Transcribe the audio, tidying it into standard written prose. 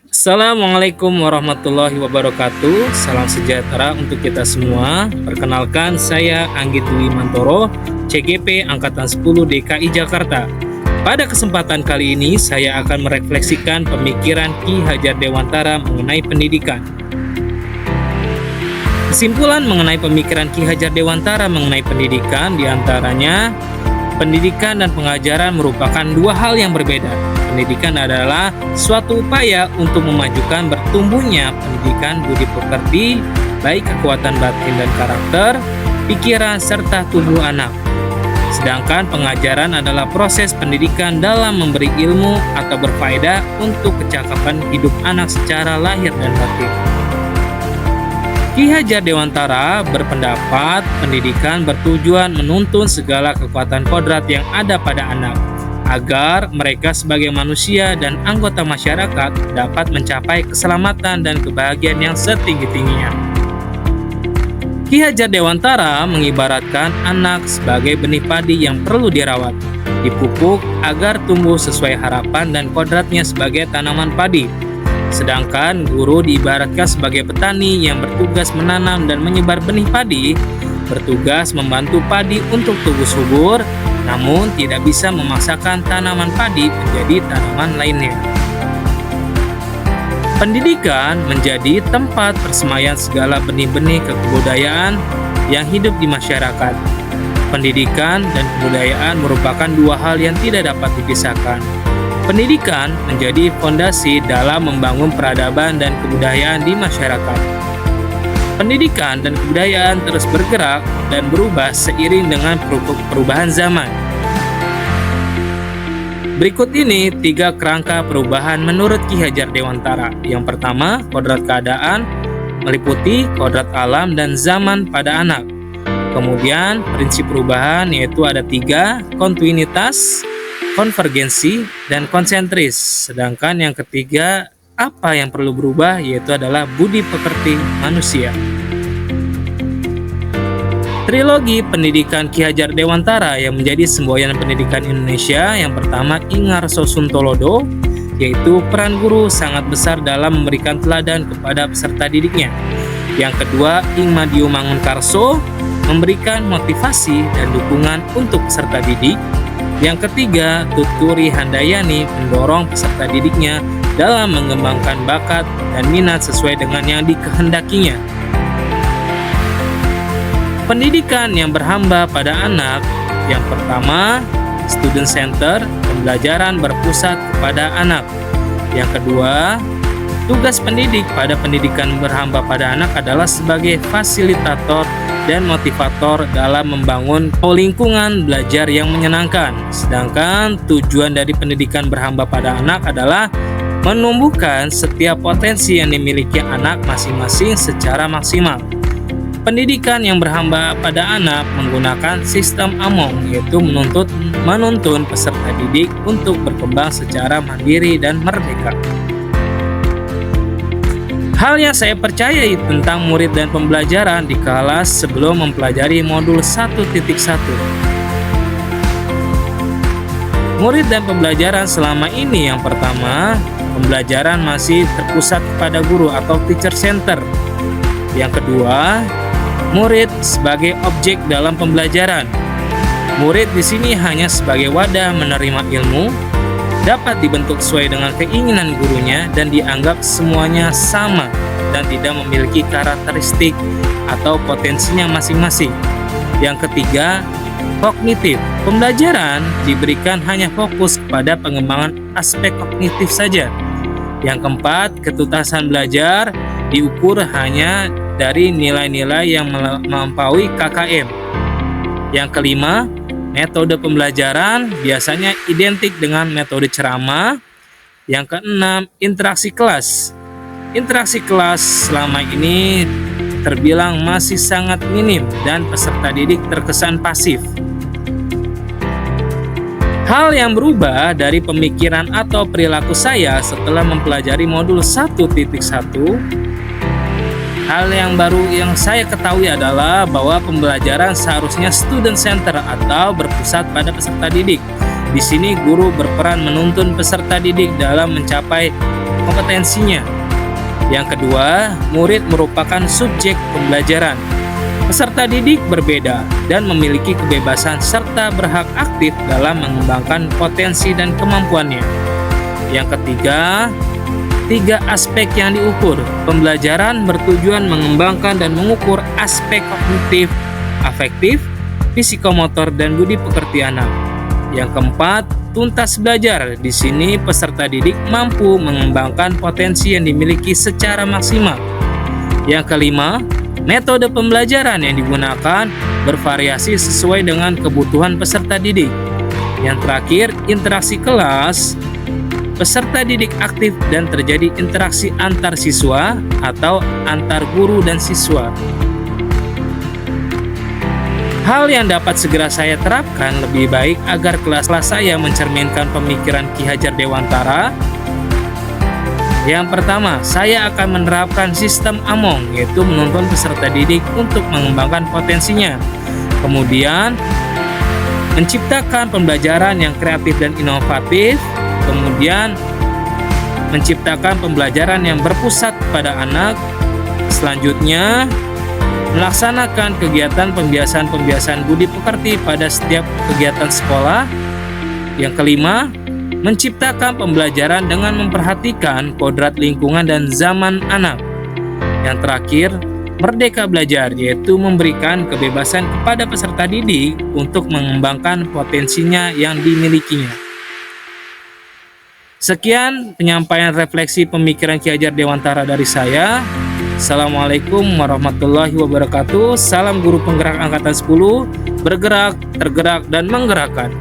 Assalamualaikum warahmatullahi wabarakatuh. Salam sejahtera untuk kita semua. Perkenalkan, saya Anggit Dwi Mantoro, CGP Angkatan 10 DKI Jakarta. Pada kesempatan kali ini, saya akan merefleksikan pemikiran Ki Hajar Dewantara mengenai pendidikan. Kesimpulan mengenai pemikiran Ki Hajar Dewantara mengenai pendidikan diantaranya, pendidikan dan pengajaran merupakan dua hal yang berbeda. Pendidikan adalah suatu upaya untuk memajukan bertumbuhnya pendidikan budi pekerti, baik kekuatan batin dan karakter, pikiran, serta tubuh anak. Sedangkan pengajaran adalah proses pendidikan dalam memberi ilmu atau berfaedah untuk kecakapan hidup anak secara lahir dan batin. Ki Hajar Dewantara berpendapat pendidikan bertujuan menuntun segala kekuatan kodrat yang ada pada anak, agar mereka sebagai manusia dan anggota masyarakat dapat mencapai keselamatan dan kebahagiaan yang setinggi-tingginya. Ki Hajar Dewantara mengibaratkan anak sebagai benih padi yang perlu dirawat, dipupuk agar tumbuh sesuai harapan dan kodratnya sebagai tanaman padi. Sedangkan guru diibaratkan sebagai petani yang bertugas menanam dan menyebar benih padi, bertugas membantu padi untuk tumbuh subur, namun tidak bisa memaksakan tanaman padi menjadi tanaman lainnya. Pendidikan menjadi tempat persemaian segala benih-benih kebudayaan yang hidup di masyarakat. Pendidikan dan kebudayaan merupakan dua hal yang tidak dapat dipisahkan. Pendidikan menjadi fondasi dalam membangun peradaban dan kebudayaan di masyarakat. Pendidikan dan kebudayaan terus bergerak dan berubah seiring dengan perubahan zaman. Berikut ini 3 kerangka perubahan menurut Ki Hajar Dewantara. Yang pertama, kodrat keadaan meliputi kodrat alam dan zaman pada anak. Kemudian prinsip perubahan yaitu ada 3, kontinuitas, konvergensi, dan konsentris. Sedangkan yang ketiga, apa yang perlu berubah yaitu adalah budi pekerti manusia. Trilogi pendidikan Ki Hajar Dewantara yang menjadi semboyan pendidikan Indonesia, yang pertama Ingarso Suntolodo, yaitu peran guru sangat besar dalam memberikan teladan kepada peserta didiknya. Yang kedua Ing Madio Mangunkarso, memberikan motivasi dan dukungan untuk peserta didik. Yang ketiga, Tuturi Handayani mendorong peserta didiknya dalam mengembangkan bakat dan minat sesuai dengan yang dikehendakinya. Pendidikan yang berhamba pada anak, yang pertama, student center, pembelajaran berpusat kepada anak. Yang kedua, tugas pendidik pada pendidikan berhamba pada anak adalah sebagai fasilitator dan motivator dalam membangun lingkungan belajar yang menyenangkan. Sedangkan tujuan dari pendidikan berhamba pada anak adalah menumbuhkan setiap potensi yang dimiliki anak masing-masing secara maksimal. Pendidikan yang berhamba pada anak menggunakan sistem AMONG, yaitu menuntun peserta didik untuk berkembang secara mandiri dan merdeka. Hal yang saya percayai tentang murid dan pembelajaran di kelas sebelum mempelajari modul 1.1. Murid dan pembelajaran selama ini, yang pertama, pembelajaran masih terpusat kepada guru atau teacher center. Yang kedua, murid sebagai objek dalam pembelajaran. Murid di sini hanya sebagai wadah menerima ilmu, dapat dibentuk sesuai dengan keinginan gurunya dan dianggap semuanya sama dan tidak memiliki karakteristik atau potensinya masing-masing. Yang ketiga, kognitif. Pembelajaran diberikan hanya fokus kepada pengembangan aspek kognitif saja. Yang keempat, ketuntasan belajar diukur hanya dari nilai-nilai yang melampaui KKM. Yang kelima, metode pembelajaran biasanya identik dengan metode ceramah. Yang keenam, interaksi kelas. Interaksi kelas selama ini terbilang masih sangat minim dan peserta didik terkesan pasif. Hal yang berubah dari pemikiran atau perilaku saya setelah mempelajari modul 1.1, hal yang baru yang saya ketahui adalah bahwa pembelajaran seharusnya student center atau berpusat pada peserta didik. Di sini guru berperan menuntun peserta didik dalam mencapai kompetensinya. Yang kedua, murid merupakan subjek pembelajaran. Peserta didik berbeda dan memiliki kebebasan serta berhak aktif dalam mengembangkan potensi dan kemampuannya. Yang ketiga, 3 aspek yang diukur. Pembelajaran bertujuan mengembangkan dan mengukur aspek kognitif, afektif, psikomotor, dan budi pekerti anak. Yang keempat, tuntas belajar. Di sini peserta didik mampu mengembangkan potensi yang dimiliki secara maksimal. Yang kelima, metode pembelajaran yang digunakan bervariasi sesuai dengan kebutuhan peserta didik. Yang terakhir, interaksi kelas. Peserta didik aktif dan terjadi interaksi antar siswa atau antar guru dan siswa. Hal yang dapat segera saya terapkan lebih baik agar kelas-kelas saya mencerminkan pemikiran Ki Hajar Dewantara. Yang pertama, saya akan menerapkan sistem AMONG, yaitu menuntun peserta didik untuk mengembangkan potensinya. Kemudian, menciptakan pembelajaran yang kreatif dan inovatif. Kemudian, menciptakan pembelajaran yang berpusat pada anak. Selanjutnya, melaksanakan kegiatan pembiasaan budi pekerti pada setiap kegiatan sekolah. Yang kelima, menciptakan pembelajaran dengan memperhatikan kodrat lingkungan dan zaman anak. Yang terakhir, merdeka belajar, yaitu memberikan kebebasan kepada peserta didik untuk mengembangkan potensinya yang dimilikinya. Sekian penyampaian refleksi pemikiran Ki Hajar Dewantara dari saya. Assalamualaikum warahmatullahi wabarakatuh. Salam guru penggerak angkatan 10, bergerak, tergerak, dan menggerakkan.